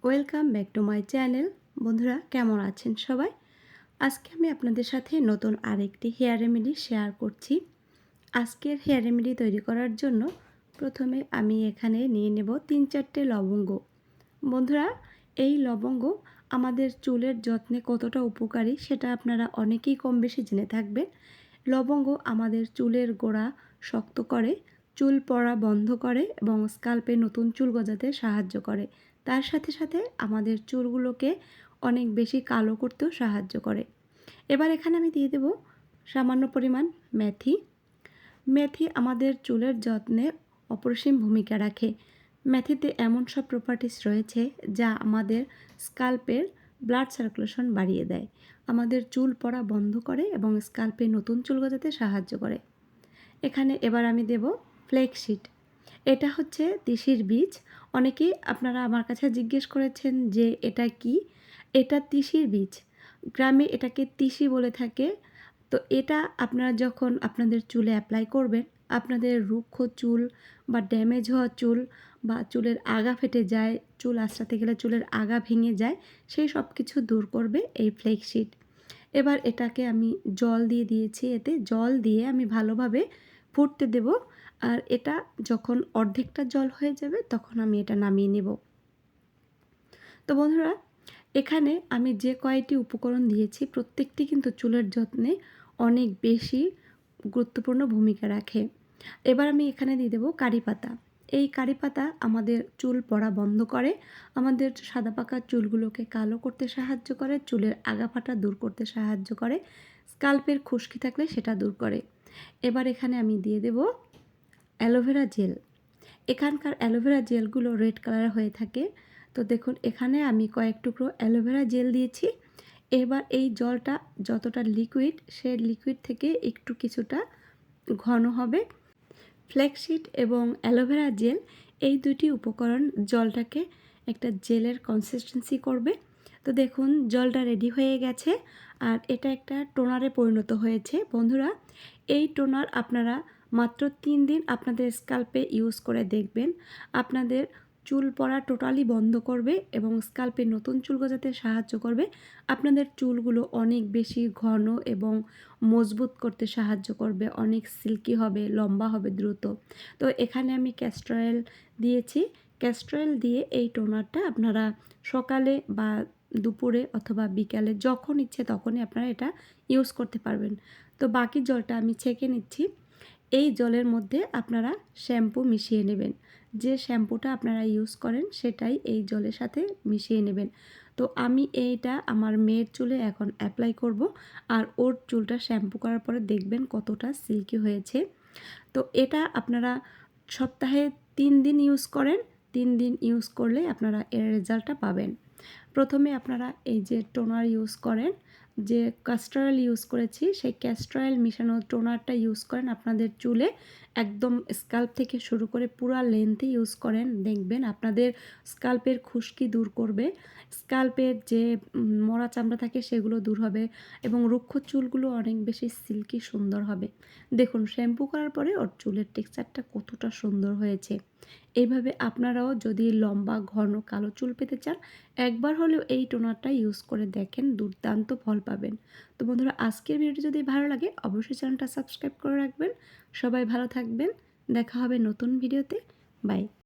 Welcome back to my channel. বন্ধুরা কেমন আছেন সবাই? আজকে আমি আপনাদের সাথে নতুন আরেকটি হেয়ার রেমেডি শেয়ার করছি। আজকের হেয়ার রেমেডি তৈরি করার জন্য প্রথমে আমি এখানে নিয়ে নেব ৩-৪টে লবঙ্গ। বন্ধুরা, এই লবঙ্গ আমাদের চুলের যত্নে কতটা উপকারী সেটা আপনারা অনেকেই কম বেশি জেনে থাকবেন। লবঙ্গ আমাদের চুলের গোড়া শক্ত করে, চুল পড়া বন্ধ করে এবং স্কাল্পে নতুন চুল গজাতে সাহায্য করে। তার সাথে সাথে আমাদের চুলগুলোকে অনেক বেশি কালো করতেও সাহায্য করে। এবার এখানে আমি দিয়ে দেব সামান্য পরিমাণ মেথি। মেথি আমাদের চুলের যত্নে অপরিসীম ভূমিকা রাখে। মেথিতে এমন সব প্রপার্টিস রয়েছে যা আমাদের স্কাল্পের ব্লাড সার্কুলেশন বাড়িয়ে দেয়, আমাদের চুল পড়া বন্ধ করে এবং স্কাল্পে নতুন চুল গজাতে সাহায্য করে। এখানে এবার আমি দেব ফ্লেক্সসিড। এটা হচ্ছে তিসির বীজ। অনেকেই আপনারা আমার কাছে জিজ্ঞেস করেছেন যে এটা কি? এটা তিসির বীজ। গ্রামে এটাকে তিসি বলে থাকে। তো এটা আপনারা যখন আপনাদের চুলে অ্যাপ্লাই করবেন, আপনাদের রুক্ষ চুল বা ড্যামেজ হওয়া চুল বা চুলের আগা ফেটে যায়, চুল আঁচড়াতে গেলে চুলের আগা ভেঙে যায়, সেই সব কিছু দূর করবে এই ফ্লেক্সসিড। এবার এটাকে আমি জল দিয়ে দিয়েছি। এতে জল দিয়ে আমি ভালোভাবে ফুটতে দেব। আর এটা যখন অর্ধেকটা জল হয়ে যাবে তখন আমি এটা নামিয়ে নেব। তো বন্ধুরা, এখানে আমি যে কয়টি উপকরণ দিয়েছি প্রত্যেকটি কিন্তু চুলের যত্নে অনেক বেশি গুরুত্বপূর্ণ ভূমিকা রাখে। এবার আমি এখানে দিয়ে দেবো কারি পাতা। এই কারি পাতা আমাদের চুল পড়া বন্ধ করে, আমাদের সাদা পাকা চুলগুলোকে কালো করতে সাহায্য করে, চুলের আগা ফাটা দূর করতে সাহায্য করে, স্কাল্পের খুশকি থাকলে সেটা দূর করে। এবার এখানে আমি দিয়ে দেব অ্যালোভেরা জেল। এখানকার অ্যালোভেরা জেলগুলো রেড কালার হয়ে থাকে। তো দেখুন এখানে আমি কয়েক টুকরো অ্যালোভেরা জেল দিয়েছি। এবার এই জলটা যতটা লিকুইড, সে লিকুইড থেকে একটু কিছুটা ঘন হবে। ফ্ল্যাক্সসিড এবং অ্যালোভেরা জেল এই দুটি উপকরণ জলটাকে একটা জেলের কনসিস্টেন্সি করবে। তো দেখুন জলটা রেডি হয়ে গেছে আর এটা একটা টোনারে পরিণত হয়েছে। বন্ধুরা, এই টোনার আপনারা মাত্র 3 দিন আপনাদের স্কাল্পে ইউজ করে দেখবেন। আপনাদের চুল পড়া টোটালি বন্ধ করবে এবং স্কাল্পে নতুন চুল গজাতে সাহায্য করবে। আপনাদের চুলগুলো অনেক বেশি ঘন এবং মজবুত করতে সাহায্য করবে, অনেক সিল্কি হবে, লম্বা হবে দ্রুত। তো এখানে আমি ক্যাস্টর অয়েল দিয়েছি। ক্যাস্টর অয়েল দিয়ে এই টোনারটা আপনারা সকালে বা দুপুরে অথবা বিকালে যখন ইচ্ছে তখনই আপনারা এটা ইউজ করতে পারবেন। তো বাকি জলটা আমি ছেঁকে নিচ্ছি। এই জলের মধ্যে আপনারা শ্যাম্পু মিশিয়ে নেবেন। যে শ্যাম্পুটা আপনারা ইউজ করেন সেটাই এই জলের সাথে মিশিয়ে নেবেন। তো আমি এইটা আমার মেয়ের চুলে এখন অ্যাপ্লাই করব। আর ওর চুলটা শ্যাম্পু করার পরে দেখবেন কতটা সিল্কি হয়েছে। তো এটা আপনারা সপ্তাহে 3 দিন ইউজ করেন। 3 দিন ইউজ করলে আপনারা এর রেজাল্টটা পাবেন। প্রথমে আপনারা এই যে টোনার ইউজ করেন, যে ক্যাস্টর অয়েল ইউজ করেছি সেই ক্যাস্টর অয়েল মিশানো টোনারটা ইউজ করেন আপনাদের চুলে, একদম স্কাল্প থেকে শুরু করে পুরা লেন্থে ইউজ করেন। দেখবেন আপনাদের স্কাল্পের খুশকি দূর করবে, স্কাল্পের যে মরা চামড়া থাকে সেগুলো দূর হবে এবং রুক্ষ চুলগুলো অনেক বেশি সিল্কি সুন্দর হবে। দেখুন শ্যাম্পু করার পরে ওর চুলের টেক্সচারটা কতটা সুন্দর হয়েছে। এইভাবে আপনারাও যদি লম্বা ঘন কালো চুল পেতে চান, একবার হলেও এই টোনারটা ইউজ করে দেখেন, দুর্দান্ত ফল পাবেন। তো বন্ধুরা, আজকের ভিডিওটি যদি ভালো লাগে অবশ্যই চ্যানেলটা সাবস্ক্রাইব করে রাখবেন। সবাই ভালো থাকবেন। দেখা হবে নতুন ভিডিওতে। বাই।